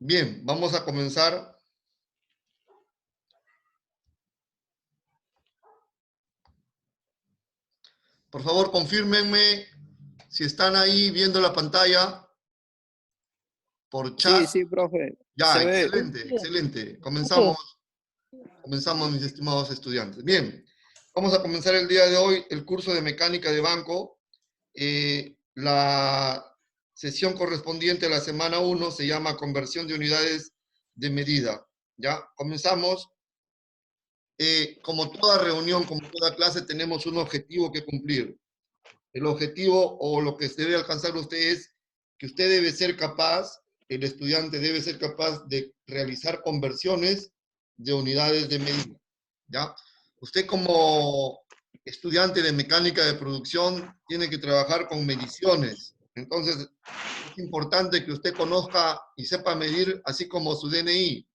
Bien, vamos a comenzar. Por favor, confírmenme si están ahí viendo la pantalla por chat. Sí, sí, profe. Ya, Se ve. excelente, excelente. Comenzamos, mis estimados estudiantes. Bien, vamos a comenzar el día de hoy el curso de mecánica de banco. La sesión correspondiente a la semana 1 se llama conversión de unidades de medida. Ya, comenzamos. Como toda reunión, como toda clase, tenemos un objetivo que cumplir. El objetivo o lo que se debe alcanzar usted es que usted debe ser capaz, el estudiante debe ser capaz de realizar conversiones de unidades de medida. ¿Ya? Usted como estudiante de mecánica de producción tiene que trabajar con mediciones. Entonces, es importante que usted conozca y sepa medir, así como su DNI.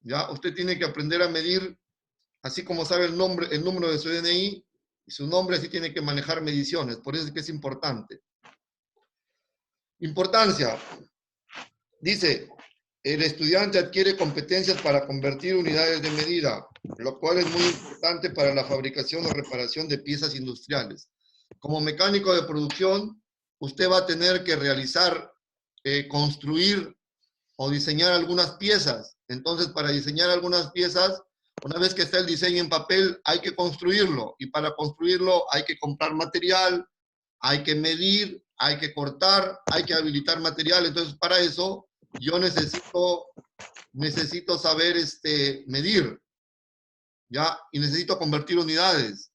¿Ya? Usted tiene que aprender a medir, así como sabe el número de su DNI, y su nombre, así tiene que manejar mediciones. Por eso es que es importante. Importancia. Dice, el estudiante adquiere competencias para convertir unidades de medida, lo cual es muy importante para la fabricación o reparación de piezas industriales. Como mecánico de producción, usted va a tener que realizar, construir o diseñar algunas piezas. Entonces, para diseñar algunas piezas, una vez que está el diseño en papel, hay que construirlo. Y para construirlo hay que comprar material, hay que medir, hay que cortar, hay que habilitar material. Entonces, para eso, yo necesito saber medir, ¿ya? Y necesito convertir unidades.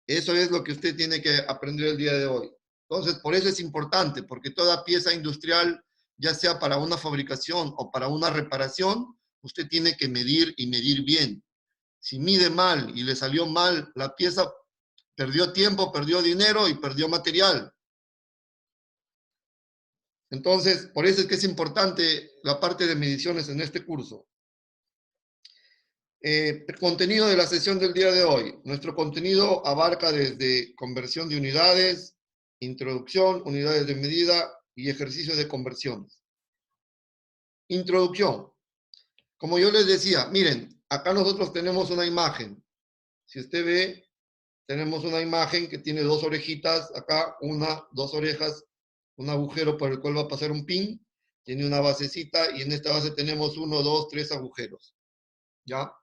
Eso es lo que usted tiene que aprender el día de hoy. Entonces, por eso es importante, porque toda pieza industrial, ya sea para una fabricación o para una reparación, usted tiene que medir y medir bien. Si mide mal y le salió mal la pieza, perdió tiempo, perdió dinero y perdió material. Entonces, por eso es que es importante la parte de mediciones en este curso. Contenido de la sesión del día de hoy. Nuestro contenido abarca desde conversión de unidades, introducción, unidades de medida y ejercicios de conversiones. Introducción. Como yo les decía, miren, acá nosotros tenemos una imagen. Si usted ve, tenemos una imagen que tiene dos orejitas, acá dos orejas, un agujero por el cual va a pasar un pin, tiene una basecita y en esta base tenemos 1, 2, 3 agujeros. ¿Ya?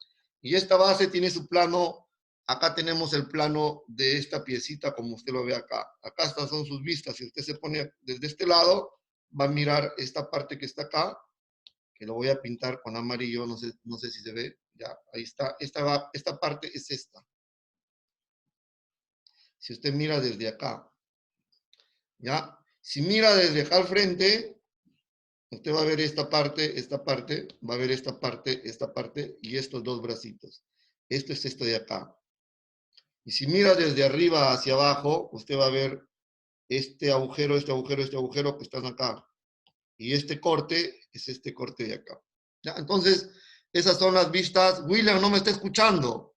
Y esta base tiene su plano, acá tenemos el plano de esta piecita como usted lo ve acá. Acá estas son sus vistas, si usted se pone desde este lado, va a mirar esta parte que está acá, que lo voy a pintar con amarillo, no sé si se ve, ya, ahí está, esta parte es esta. Si usted mira desde acá, ¿ya? Si mira desde acá al frente, usted va a ver esta parte, va a ver esta parte y estos dos bracitos. Esto es esto de acá. Y si mira desde arriba hacia abajo, usted va a ver este agujero que están acá. Y este corte es este corte de acá. ¿Ya? Entonces, esas son las vistas. William no me está escuchando.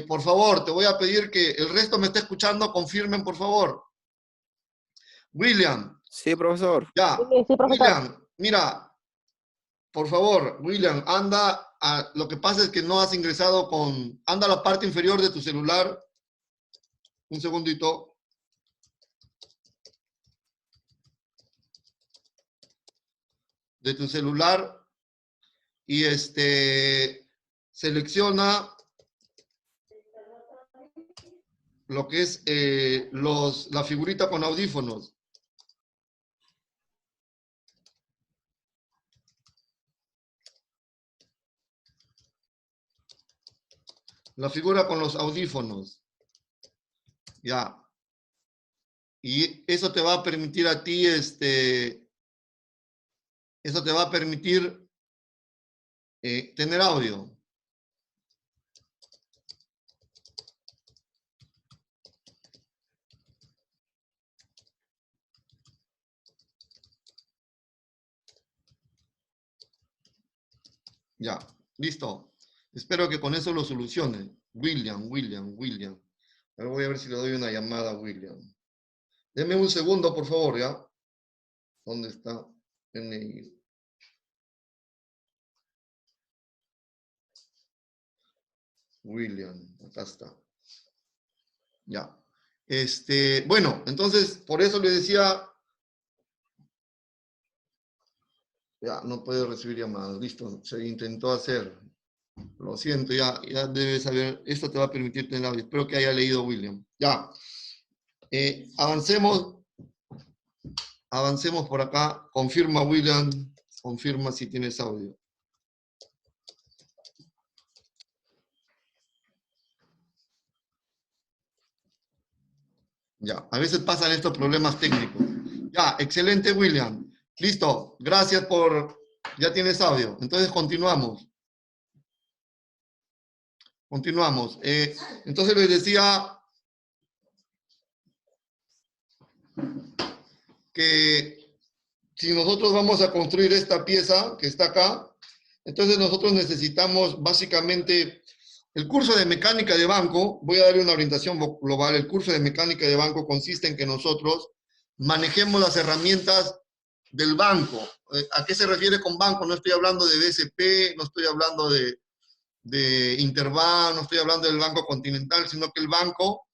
Por favor, te voy a pedir que el resto me esté escuchando. Confirmen, por favor. William. Sí, profesor. Ya. Sí, profesor. William, mira, por favor, William, anda. Lo que pasa es que no has ingresado con... Anda a la parte inferior de tu celular. Un segundito. De tu celular y selecciona lo que es la figurita con audífonos. La figura con los audífonos. Ya. Y eso te va a permitir a ti, eso te va a permitir tener audio. Ya, listo. Espero que con eso lo solucione. William. Ahora voy a ver si le doy una llamada a William. Deme un segundo, por favor, ¿ya? ¿Dónde está? NI. William, acá está. Ya. Bueno, entonces, por eso le decía, ya, no puede recibir llamadas, listo, se intentó hacer. Lo siento, ya debes saber, esto te va a permitir tener audio. Espero que haya leído William. Ya. Avancemos por acá. Confirma, William. Confirma si tienes audio. Ya, a veces pasan estos problemas técnicos. Ya, excelente, William. Listo, gracias por... Ya tienes audio. Entonces continuamos. Continuamos. Entonces les decía que si nosotros vamos a construir esta pieza que está acá, entonces nosotros necesitamos básicamente el curso de mecánica de banco. Voy a darle una orientación global. El curso de mecánica de banco consiste en que nosotros manejemos las herramientas del banco. ¿A qué se refiere con banco? No estoy hablando de BCP, no estoy hablando de Interbank, no estoy hablando del Banco Continental, sino que el banco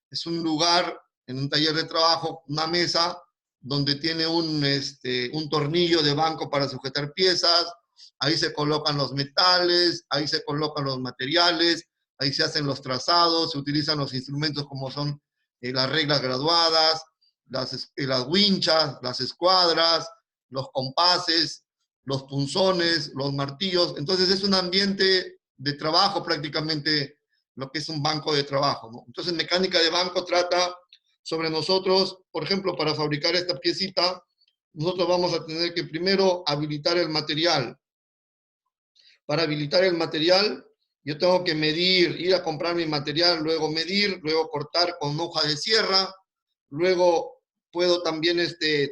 es un lugar, en un taller de trabajo, una mesa, donde tiene un tornillo de banco para sujetar piezas, ahí se colocan los metales, ahí se colocan los materiales, ahí se hacen los trazados, se utilizan los instrumentos como son las reglas graduadas, las winchas, las escuadras, los compases, los punzones, los martillos. Entonces es un ambiente de trabajo prácticamente, lo que es un banco de trabajo, ¿no? Entonces mecánica de banco trata sobre nosotros, por ejemplo, para fabricar esta piecita, nosotros vamos a tener que primero habilitar el material. Para habilitar el material, yo tengo que medir, ir a comprar mi material, luego medir, luego cortar con hoja de sierra, luego puedo también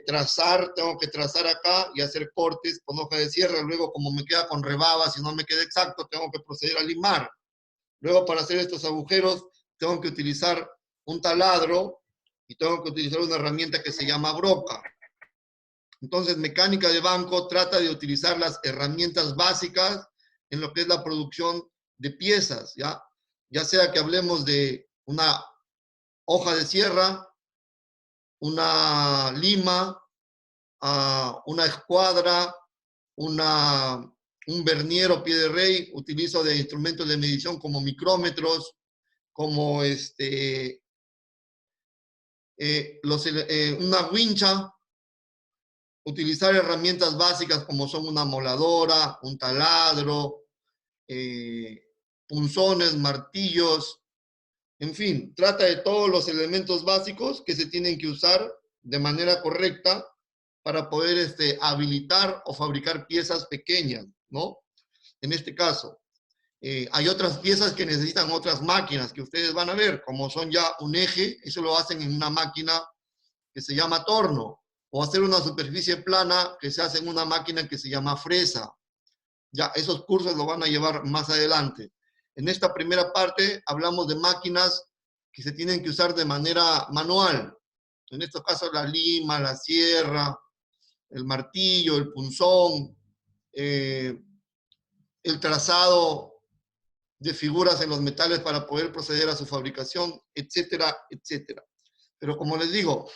trazar, tengo que trazar acá y hacer cortes con hoja de sierra, luego como me queda con rebaba, si no me queda exacto, tengo que proceder a limar. Luego para hacer estos agujeros tengo que utilizar un taladro y tengo que utilizar una herramienta que se llama broca. Entonces, mecánica de banco trata de utilizar las herramientas básicas en lo que es la producción de piezas, ¿ya? Ya sea que hablemos de una hoja de sierra, una lima, una escuadra, un vernier o pie de rey, utilizo de instrumentos de medición como micrómetros, como una wincha, utilizar herramientas básicas como son una moladora, un taladro, punzones, martillos, en fin, trata de todos los elementos básicos que se tienen que usar de manera correcta para poder habilitar o fabricar piezas pequeñas, ¿no? En este caso, hay otras piezas que necesitan otras máquinas que ustedes van a ver, como son ya un eje, eso lo hacen en una máquina que se llama torno, o hacer una superficie plana que se hace en una máquina que se llama fresa. Ya, esos cursos lo van a llevar más adelante. En esta primera parte hablamos de máquinas que se tienen que usar de manera manual. En estos casos la lima, la sierra, el martillo, el punzón, el trazado de figuras en los metales para poder proceder a su fabricación, etcétera, etcétera. Pero como les digo,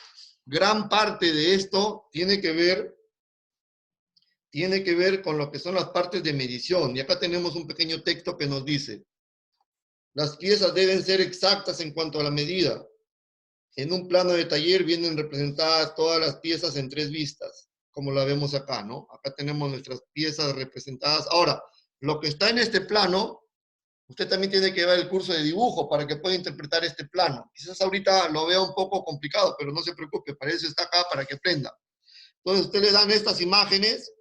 gran parte de esto tiene que ver con lo que son las partes de medición. Y acá tenemos un pequeño texto que nos dice, las piezas deben ser exactas en cuanto a la medida. En un plano de taller vienen representadas todas las piezas en 3 vistas, como la vemos acá, ¿no? Acá tenemos nuestras piezas representadas. Ahora, lo que está en este plano, usted también tiene que ver el curso de dibujo para que pueda interpretar este plano. Quizás ahorita lo vea un poco complicado, pero no se preocupe, para eso está acá, para que aprenda. Entonces, usted le dan estas imágenes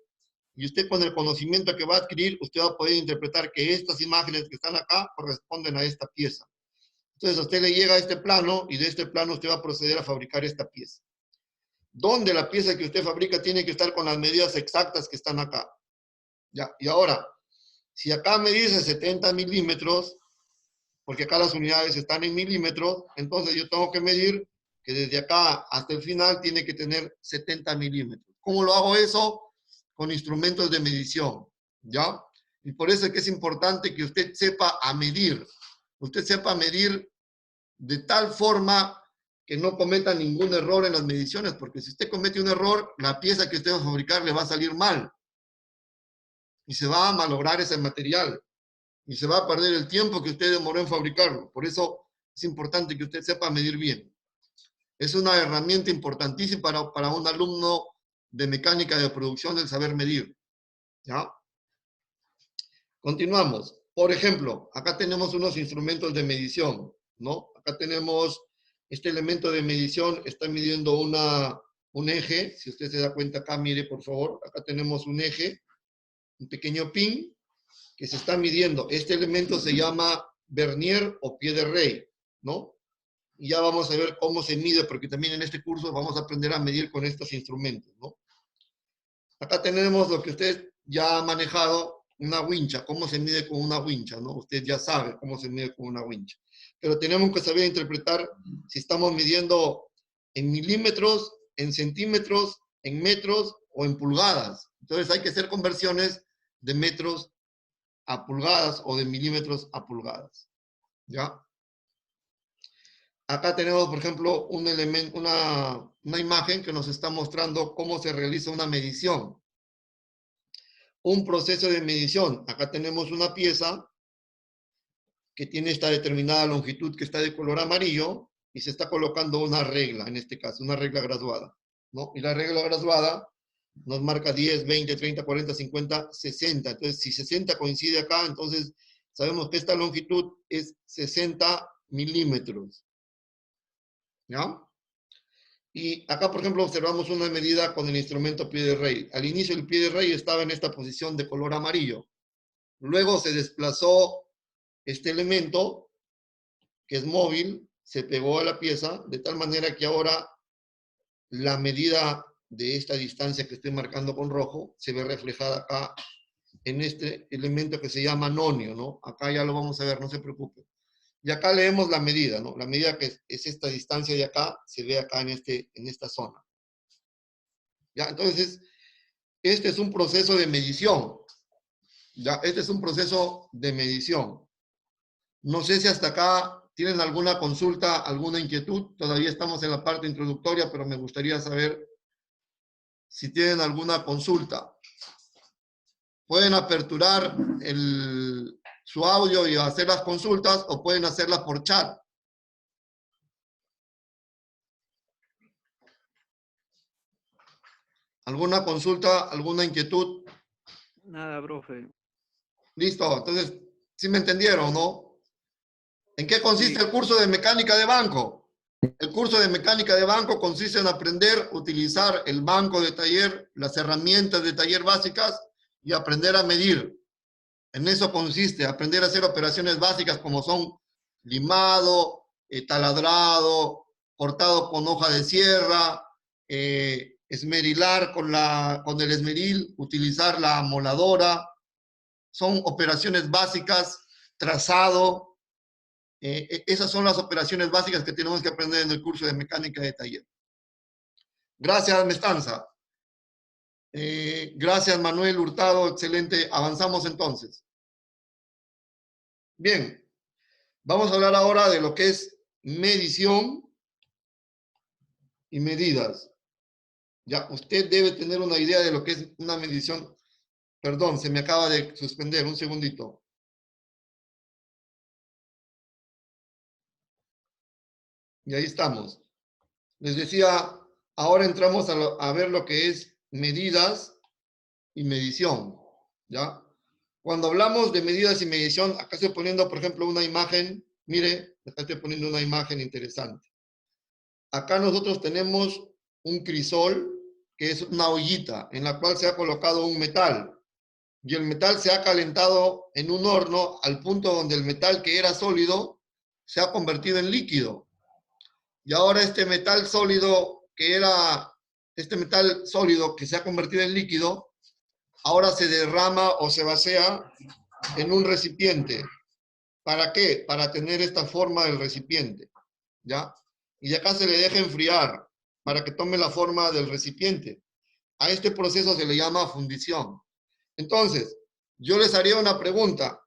y usted con el conocimiento que va a adquirir, usted va a poder interpretar que estas imágenes que están acá corresponden a esta pieza. Entonces, a usted le llega este plano y de este plano usted va a proceder a fabricar esta pieza. Donde la pieza que usted fabrica tiene que estar con las medidas exactas que están acá. Ya, y ahora, si acá me dice 70 milímetros, porque acá las unidades están en milímetros, entonces yo tengo que medir que desde acá hasta el final tiene que tener 70 milímetros. ¿Cómo lo hago eso? con instrumentos de medición, ¿ya? Y por eso es que es importante que usted sepa a medir. Usted sepa medir de tal forma que no cometa ningún error en las mediciones, porque si usted comete un error, la pieza que usted va a fabricar le va a salir mal. Y se va a malograr ese material. Y se va a perder el tiempo que usted demoró en fabricarlo. Por eso es importante que usted sepa medir bien. Es una herramienta importantísima para un alumno de mecánica de producción el saber medir, ¿ya? Continuamos. Por ejemplo, acá tenemos unos instrumentos de medición, ¿no? Acá tenemos este elemento de medición, está midiendo un eje. Si usted se da cuenta acá, mire por favor, acá tenemos un eje, un pequeño pin que se está midiendo. Este elemento se llama vernier o pie de rey, ¿no? Y ya vamos a ver cómo se mide, porque también en este curso vamos a aprender a medir con estos instrumentos, ¿no? Acá tenemos lo que usted ya ha manejado, una wincha, cómo se mide con una wincha, ¿no? Usted ya sabe cómo se mide con una wincha. Pero tenemos que saber interpretar si estamos midiendo en milímetros, en centímetros, en metros o en pulgadas. Entonces hay que hacer conversiones de metros a pulgadas o de milímetros a pulgadas, ¿ya? Acá tenemos, por ejemplo, un elemento, una imagen que nos está mostrando cómo se realiza una medición. Un proceso de medición. Acá tenemos una pieza que tiene esta determinada longitud que está de color amarillo y se está colocando una regla, en este caso, una regla graduada, ¿no? Y la regla graduada nos marca 10, 20, 30, 40, 50, 60. Entonces, si 60 coincide acá, entonces sabemos que esta longitud es 60 milímetros, ¿ya? Y acá, por ejemplo, observamos una medida con el instrumento pie de rey. Al inicio el pie de rey estaba en esta posición de color amarillo. Luego se desplazó este elemento, que es móvil, se pegó a la pieza, de tal manera que ahora la medida de esta distancia que estoy marcando con rojo se ve reflejada acá en este elemento que se llama nonio, ¿no? Acá ya lo vamos a ver, no se preocupe. Y acá leemos la medida, ¿no? La medida que es esta distancia de acá, se ve acá en esta zona. ¿Ya? Entonces, este es un proceso de medición. ¿Ya? Este es un proceso de medición. No sé si hasta acá tienen alguna consulta, alguna inquietud. Todavía estamos en la parte introductoria, pero me gustaría saber si tienen alguna consulta. Pueden aperturar su audio y hacer las consultas o pueden hacerlas por chat. ¿Alguna consulta, alguna inquietud? Nada, profe. Listo, entonces, ¿sí me entendieron, no? ¿En qué consiste Sí. el curso de mecánica de banco? El curso de mecánica de banco consiste en aprender a utilizar el banco de taller, las herramientas de taller básicas y aprender a medir. En eso consiste, aprender a hacer operaciones básicas como son limado, taladrado, cortado con hoja de sierra, esmerilar con el esmeril, utilizar la moladora. Son operaciones básicas, trazado. Esas son las operaciones básicas que tenemos que aprender en el curso de mecánica de taller. Gracias, Mestanza. Gracias, Manuel Hurtado. Excelente. Avanzamos entonces. Bien. Vamos a hablar ahora de lo que es medición y medidas. Ya, usted debe tener una idea de lo que es una medición. Perdón, se me acaba de suspender. Un segundito. Y ahí estamos. Les decía, ahora entramos a ver lo que es medidas y medición, ¿ya? Cuando hablamos de medidas y medición, acá estoy poniendo, por ejemplo, una imagen, mire, acá estoy poniendo una imagen interesante. Acá nosotros tenemos un crisol, que es una ollita, en la cual se ha colocado un metal, y el metal se ha calentado en un horno al punto donde el metal que era sólido se ha convertido en líquido. Y ahora este metal sólido este metal sólido que se ha convertido en líquido, ahora se derrama o se vacía en un recipiente. ¿Para qué? Para tener esta forma del recipiente, ¿ya? Y de acá se le deja enfriar para que tome la forma del recipiente. A este proceso se le llama fundición. Entonces, yo les haría una pregunta.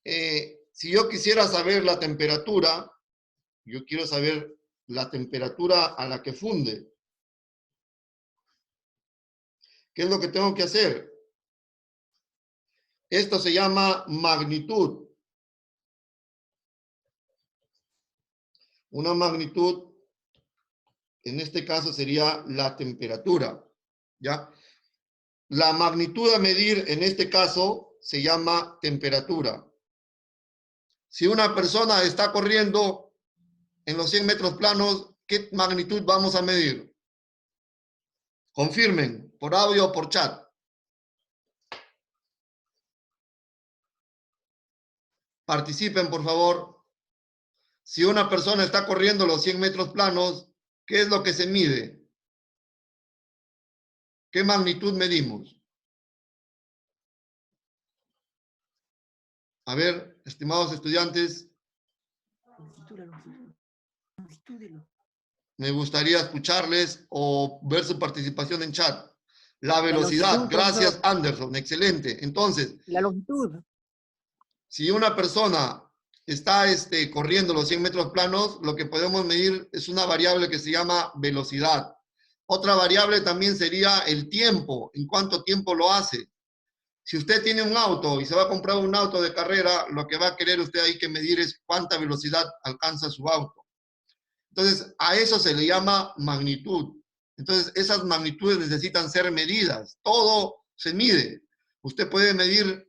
Si yo quisiera saber la temperatura, yo quiero saber la temperatura a la que funde. ¿Qué es lo que tengo que hacer? Esto se llama magnitud. Una magnitud, en este caso, sería la temperatura, ¿ya? La magnitud a medir, en este caso, se llama temperatura. Si una persona está corriendo en los 100 metros planos, ¿qué magnitud vamos a medir? Confirmen, por audio o por chat. Participen, por favor. Si una persona está corriendo los 100 metros planos, ¿qué es lo que se mide? ¿Qué magnitud medimos? A ver, estimados estudiantes, me gustaría escucharles o ver su participación en chat. La velocidad, gracias Anderson, excelente. Entonces, la longitud. Si una persona está corriendo los 100 metros planos, lo que podemos medir es una variable que se llama velocidad. Otra variable también sería el tiempo, en cuánto tiempo lo hace. Si usted tiene un auto y se va a comprar un auto de carrera, lo que va a querer usted ahí que medir es cuánta velocidad alcanza su auto. Entonces, a eso se le llama magnitud. Entonces, esas magnitudes necesitan ser medidas. Todo se mide. Usted puede medir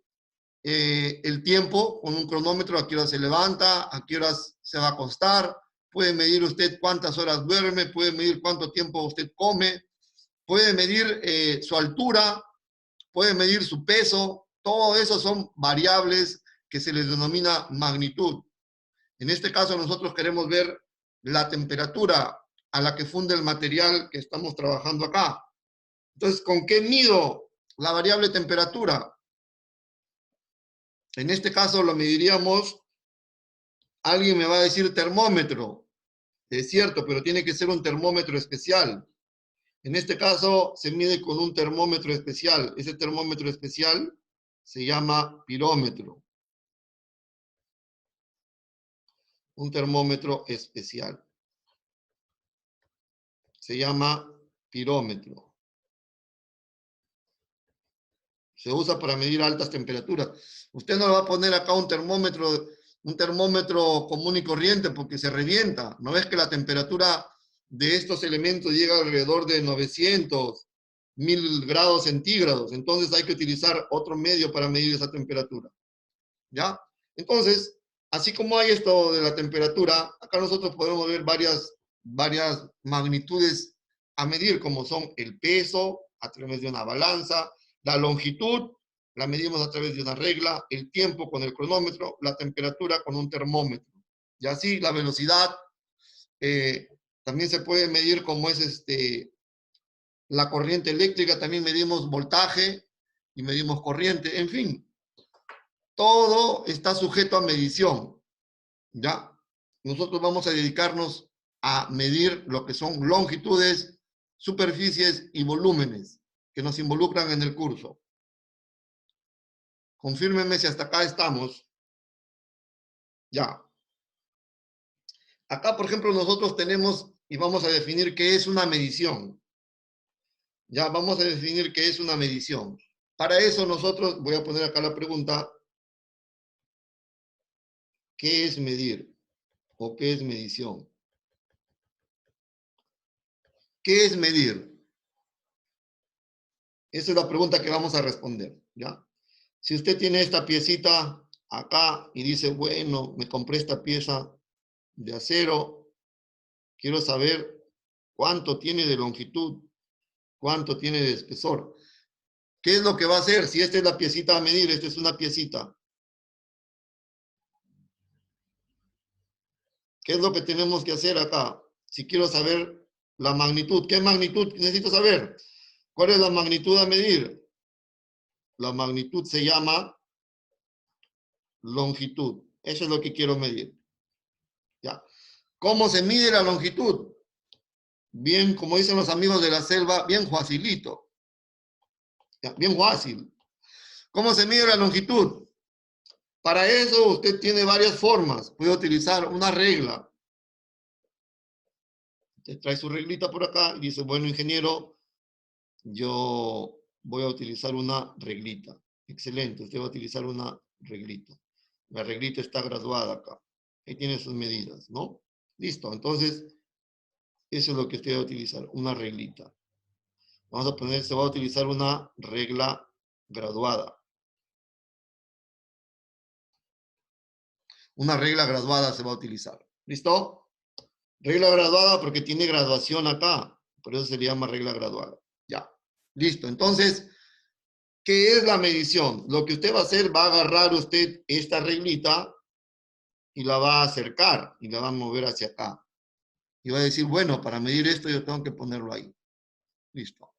el tiempo con un cronómetro, a qué hora se levanta, a qué horas se va a acostar, puede medir usted cuántas horas duerme, puede medir cuánto tiempo usted come, puede medir su altura, puede medir su peso, todo eso son variables que se les denomina magnitud. En este caso nosotros queremos ver la temperatura a la que funde el material que estamos trabajando acá. Entonces, ¿con qué mido la variable temperatura? En este caso lo mediríamos, alguien me va a decir termómetro. Es cierto, pero tiene que ser un termómetro especial. En este caso se mide con un termómetro especial. Ese termómetro especial se llama pirómetro. Un termómetro especial. Se llama pirómetro. Se usa para medir altas temperaturas. Usted no le va a poner acá un termómetro común y corriente porque se revienta. ¿No ves que la temperatura de estos elementos llega alrededor de 900, 1000 grados centígrados? Entonces hay que utilizar otro medio para medir esa temperatura. ¿Ya? Entonces, así como hay esto de la temperatura, acá nosotros podemos ver varias magnitudes a medir, como son el peso a través de una balanza, la longitud la medimos a través de una regla, el tiempo con el cronómetro, la temperatura con un termómetro. Y así la velocidad también se puede medir como es la corriente eléctrica, también medimos voltaje y medimos corriente, en fin. Todo está sujeto a medición, ¿ya? Nosotros vamos a dedicarnos a medir lo que son longitudes, superficies y volúmenes que nos involucran en el curso. Confírmenme si hasta acá estamos. Ya. Acá, por ejemplo, nosotros tenemos y vamos a definir qué es una medición. Ya, vamos a definir qué es una medición. Para eso nosotros, voy a poner acá la pregunta, ¿qué es medir? ¿O qué es medición? ¿Qué es medir? Esa es la pregunta que vamos a responder, ¿ya? Si usted tiene esta piecita acá y dice, bueno, me compré esta pieza de acero, quiero saber cuánto tiene de longitud, cuánto tiene de espesor. ¿Qué es lo que va a hacer? Si esta es la piecita a medir, esta es una piecita. ¿Qué es lo que tenemos que hacer acá? Si quiero saber la magnitud, ¿qué magnitud necesito saber? ¿Cuál es la magnitud a medir? La magnitud se llama longitud. Eso es lo que quiero medir. ¿Ya? ¿Cómo se mide la longitud? Bien, como dicen los amigos de la selva, bien facilito. Ya, bien fácil. ¿Cómo se mide la longitud? Para eso usted tiene varias formas. Puede utilizar una regla. Usted trae su reglita por acá y dice, bueno, ingeniero, yo voy a utilizar una reglita. Excelente, usted va a utilizar una reglita. La reglita está graduada acá. Ahí tiene sus medidas, ¿no? Listo, entonces, eso es lo que usted va a utilizar, una reglita. Vamos a poner, se va a utilizar una regla graduada. Una regla graduada se va a utilizar. ¿Listo? Regla graduada porque tiene graduación acá. Por eso se le llama regla graduada. Ya. Listo. Entonces, ¿qué es la medición? Lo que usted va a hacer, va a agarrar usted esta reglita y la va a acercar y la va a mover hacia acá. Y va a decir, bueno, para medir esto yo tengo que ponerlo ahí. Listo.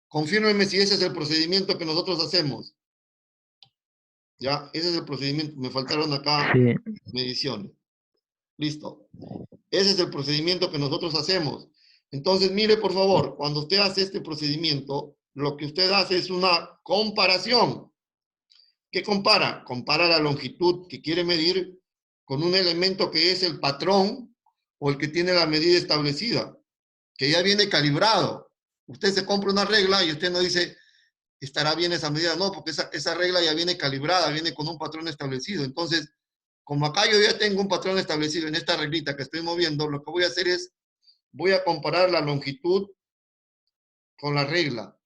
Confírmeme si ese es el procedimiento que nosotros hacemos. Ya, ese es el procedimiento. Me faltaron acá Sí. mediciones. Listo. Ese es el procedimiento que nosotros hacemos. Entonces, mire, por favor, cuando usted hace este procedimiento, lo que usted hace es una comparación. ¿Qué compara? Compara la longitud que quiere medir con un elemento que es el patrón o el que tiene la medida establecida, que ya viene calibrado. Usted se compra una regla y usted no dice, estará bien esa medida. No, porque esa regla ya viene calibrada, viene con un patrón establecido. Entonces, como acá yo ya tengo un patrón establecido en esta reglita que estoy moviendo, lo que voy a hacer es, voy a comparar la longitud con la regla.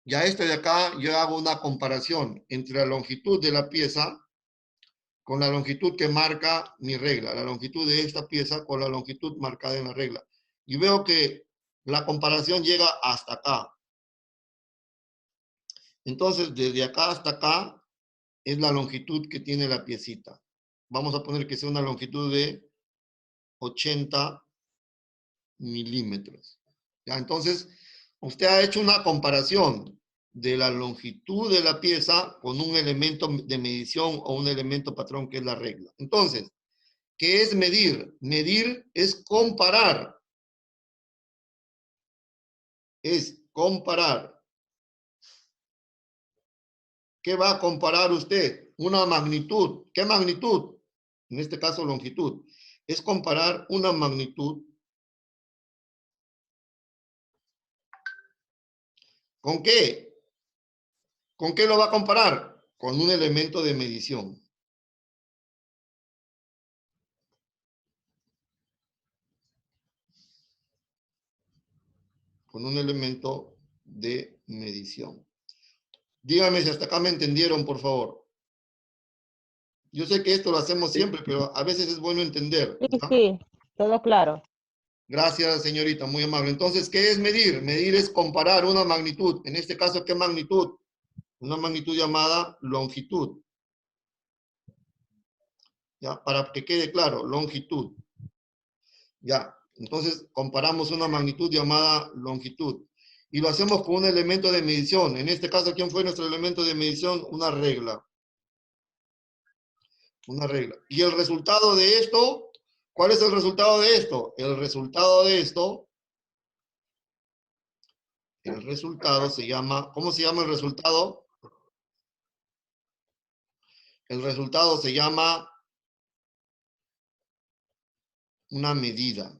Y a esto de acá yo hago una comparación entre la longitud de la pieza con la longitud que marca mi regla, la longitud de esta pieza con la longitud marcada en la regla. Y veo que la comparación llega hasta acá. Entonces, desde acá hasta acá es la longitud que tiene la piecita. Vamos a poner que sea una longitud de 80 milímetros. ¿Ya? Entonces, usted ha hecho una comparación de la longitud de la pieza con un elemento de medición o un elemento patrón que es la regla. Entonces, ¿qué es medir? Medir es comparar. Es comparar. ¿Qué va a comparar usted? Una magnitud. ¿Qué magnitud? En este caso, longitud. Es comparar una magnitud. ¿Con qué? ¿Con qué lo va a comparar? Con un elemento de medición. Con un elemento de medición. Dígame si hasta acá me entendieron, por favor. Yo sé que esto lo hacemos siempre, pero a veces es bueno entender. Sí, ¿Ya? sí, todo claro. Gracias, señorita, muy amable. Entonces, ¿qué es medir? Medir es comparar una magnitud. En este caso, ¿qué magnitud? Una magnitud llamada longitud. ¿Ya? Para que quede claro, longitud. Ya, entonces comparamos una magnitud llamada longitud. Y lo hacemos con un elemento de medición. En este caso, ¿quién fue nuestro elemento de medición? Una regla. Una regla. Y el resultado de esto, ¿cuál es el resultado de esto? El resultado de esto, el resultado se llama, ¿cómo se llama el resultado? El resultado se llama una medida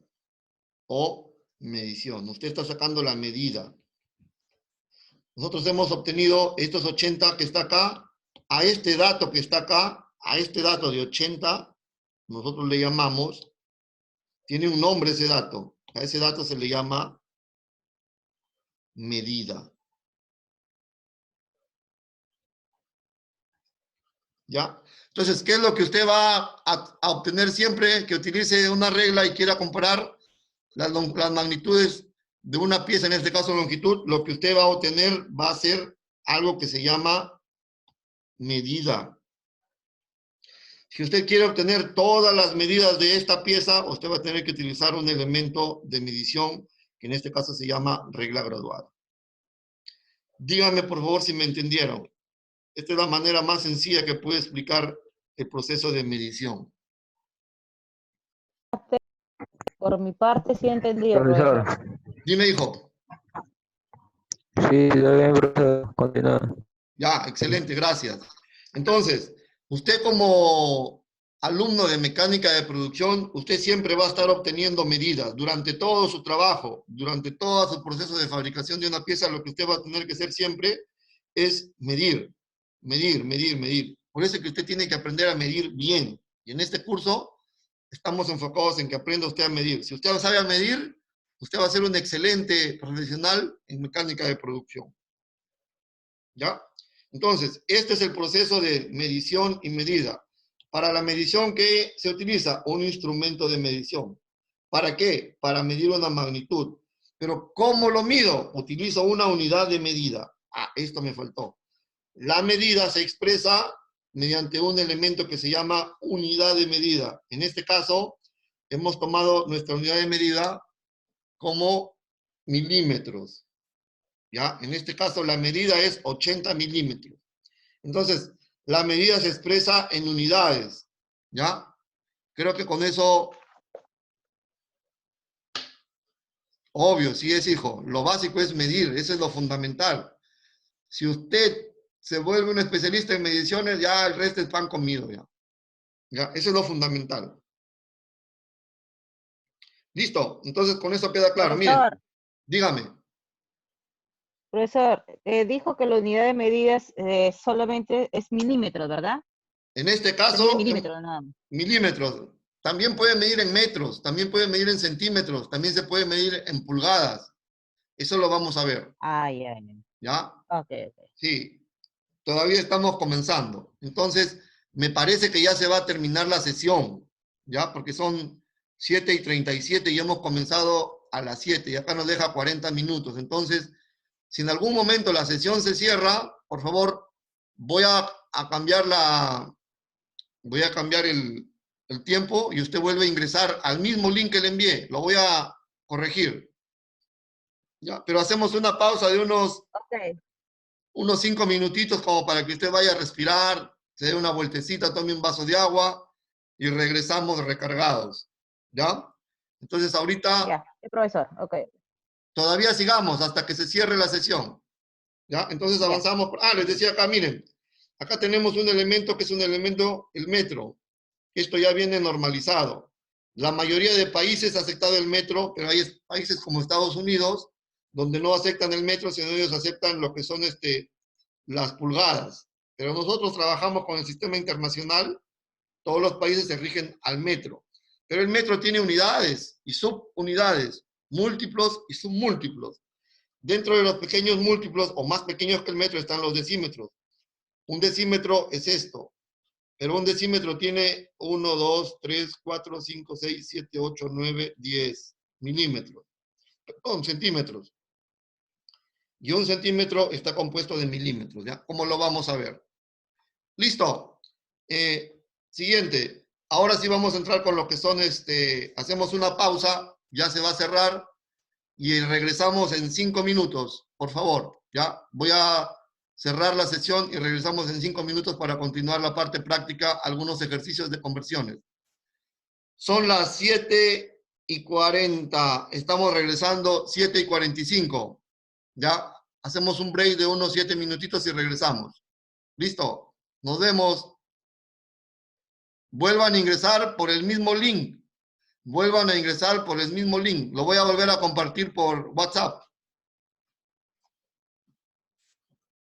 o medición. Usted está sacando la medida. Nosotros hemos obtenido estos 80 que está acá, a este dato que está acá, a este dato de 80, nosotros le llamamos, tiene un nombre ese dato, a ese dato se le llama medida. ¿Ya? Entonces, ¿qué es lo que usted va a obtener siempre que utilice una regla y quiera comparar las magnitudes de una pieza, en este caso longitud? Lo que usted va a obtener va a ser algo que se llama medida. Si usted quiere obtener todas las medidas de esta pieza, usted va a tener que utilizar un elemento de medición, que en este caso se llama regla graduada. Díganme, por favor, si me entendieron. Esta es la manera más sencilla que puedo explicar el proceso de medición. Por mi parte sí entendí, Profesor. profesor. Dime, hijo. Sí, está bien, profesor. Continúa. Ya, excelente, gracias. Entonces, usted como alumno de mecánica de producción, usted siempre va a estar obteniendo medidas durante todo su trabajo, durante todo su proceso de fabricación de una pieza. Lo que usted va a tener que hacer siempre es medir, medir, medir, medir. Por eso es que usted tiene que aprender a medir bien. Y en este curso estamos enfocados en que aprenda usted a medir. Si usted sabe a medir, usted va a ser un excelente profesional en mecánica de producción. ¿Ya? Entonces, este es el proceso de medición y medida. Para la medición, ¿qué se utiliza? Un instrumento de medición. ¿Para qué? Para medir una magnitud. Pero ¿cómo lo mido? Utilizo una unidad de medida. Ah, esto me faltó. La medida se expresa mediante un elemento que se llama unidad de medida. En este caso, hemos tomado nuestra unidad de medida como milímetros. ¿Ya? En este caso, la medida es 80 milímetros. Entonces, la medida se expresa en unidades. ¿Ya? Creo que con eso, obvio, sí es, hijo. Lo básico es medir, eso es lo fundamental. Si usted se vuelve un especialista en mediciones, ya el resto es pan comido. ¿Ya? ¿Ya? Eso es lo fundamental. Listo. Entonces, con eso queda claro. Miren, Profesor, dígame. profesor, dijo que la unidad de medidas solamente es milímetros, ¿verdad? En este Se mide caso, milímetros nada más. milímetros. También puede medir en metros, también puede medir en centímetros, también se puede medir en pulgadas. Eso lo vamos a ver. Ah, ya, ya. ¿Ya? Ok, ok. Sí. Todavía estamos comenzando. Entonces, me parece que ya se va a terminar la sesión. ¿Ya? Porque son 7:37 y hemos comenzado a las 7 y acá nos deja 40 minutos. Entonces, si en algún momento la sesión se cierra, por favor, voy a cambiar el tiempo y usted vuelve a ingresar al mismo link que le envié. Lo voy a corregir. ¿Ya? Pero hacemos una pausa de Ok, unos 5 minutitos como para que usted vaya a respirar, se dé una vueltecita, tome un vaso de agua y regresamos recargados. ¿Ya? Entonces ahorita ya, profesor, ok, todavía sigamos hasta que se cierre la sesión. ¿Ya? Entonces ya. avanzamos. Les decía acá, miren, acá tenemos un elemento que es un elemento, el metro. Esto ya viene normalizado. La mayoría de países ha aceptado el metro, pero hay países como Estados Unidos donde no aceptan el metro, sino ellos aceptan lo que son las pulgadas. Pero nosotros trabajamos con el sistema internacional, todos los países se rigen al metro. Pero el metro tiene unidades y subunidades, múltiplos y submúltiplos. Dentro de los pequeños múltiplos, o más pequeños que el metro, están los decímetros. Un decímetro es esto, pero un decímetro tiene 1, 2, 3, 4, 5, 6, 7, 8, 9, 10 milímetros. Perdón, centímetros. Y un centímetro está compuesto de milímetros, ¿ya? ¿Cómo lo vamos a ver? Listo. Siguiente. Ahora sí vamos a entrar con lo que son, hacemos una pausa, ya se va a cerrar y regresamos en 5 minutos, por favor, ¿ya? Voy a cerrar la sesión y regresamos en 5 minutos para continuar la parte práctica, algunos ejercicios de conversiones. Son las 7:40, estamos regresando 7:45, ¿ya? Hacemos un break de unos 7 minutitos y regresamos. ¿Listo? Nos vemos. Vuelvan a ingresar por el mismo link. Vuelvan a ingresar por el mismo link. Lo voy a volver a compartir por WhatsApp.